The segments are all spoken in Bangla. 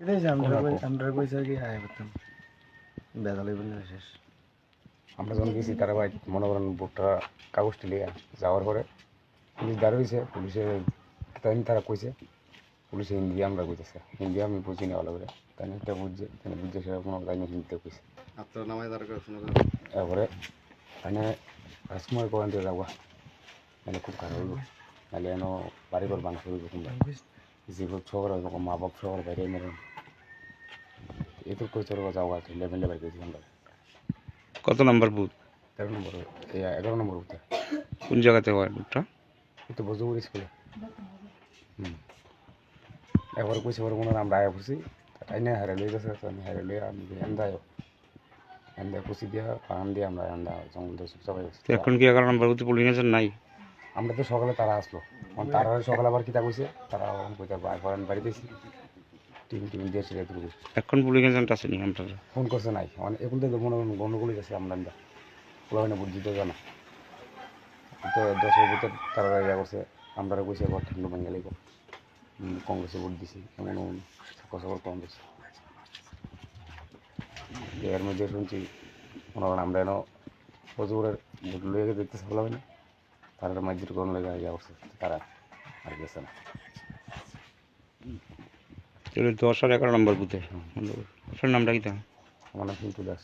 এটাই যে আমরা কইছে কি আয় করতাম বেদালে বলে শেষ। আমরা যখন গেছি তারা ভাই মনে করেন বুকটা কাগজটি লিয়ে যাওয়ার পরে পুলিশ দাঁড়িয়েছে, পুলিশে তারা কইছে, পুলিশে হিন্দি আমরা কইতেছে, হিন্দি আমি বুঝি না ভালো করে, তাই একটা বুঝছে তাই বুঝছে সেটা কোনো তাই হিন্দিতে কইছে। আপনার নামায় দরকার শুনে তারপরে তাই রাজকুমার করেন দিয়ে যাবো, নাহলে খুব খারাপ হইব, নাহলে এন বাড়িঘর ভাঙা শুরু করুন, যেগুলো শহর হইব মা বাপ শহর বাইরে মেরেন এত কই তোর যাওয়া আছে লেভেলে বাইরে গেছি আমরা। কত নাম্বার বুথ? 13 নম্বর, 11 নম্বর উঠতে কোন জায়গাতে হয় বুথটা? একটু বজবুর স্কুলে। একবার কইছে ওর মনে আমরা আয়া খুশি তাই না হারে লই গেছে, আমি হারে লই আমি এন্দায় এন্দা খুশি দিয়া পান দিয়ে আমরা এন্দা জঙ্গল দিয়ে সবাই তো এখন কি 11 নাম্বার বুথে পুলিং এজেন্ট নাই? আমরা তো সকালে তারা আসলো, তারা সকালে আবার কিতা কইছে তারা কইতে বাইরে বাড়িতে টিম দিয়েছে এটুকু। এখন পুলিং এজেন্ট আসেনি আপনারা? ফোন করছে নাই, মানে এখন তো মনে গন্ডগোল গেছে আমরা ওরা বুঝি তো জানা তো 10-এর ভিতরে তারা ইয়া করছে, আমরা কইছে ঘর ঠান্ডা ভেঙে গেলে কংগ্রেসে ভোট দিছি এমন সকল কম দিচ্ছে। এর মধ্যে শুনছি মনে করেন আমরা এনে প্রচুরের ভোট লইয়ে দেখতেছে ভালো হয় না, তারা মাঝির কোনো লেগে ইয়া করছে, তারা আর গেছে না। 10 আর 11 নাম্বার বুথে আপনার নামটা কি? আমার নাম কিন্তু দাস।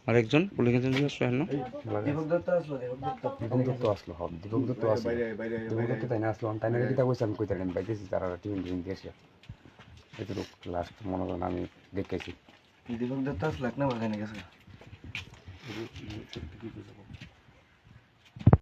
আরেকজন পুলিং এজেন্ট আসলো এখন? দীপক দত্ত আসলো দীপক দত্ত আসলো, দীপক দত্ত আসলো, দীপক দত্ত তাই না আসলো, তাই না কিতা কইছে আমি কইতে আমি বাইতেছি তারা টিম দিয়েছে এটুকু লাস্ট মনে করেন আমি দেখেছি। দীপক দত্ত আসলো এক না বাগানে গেছে।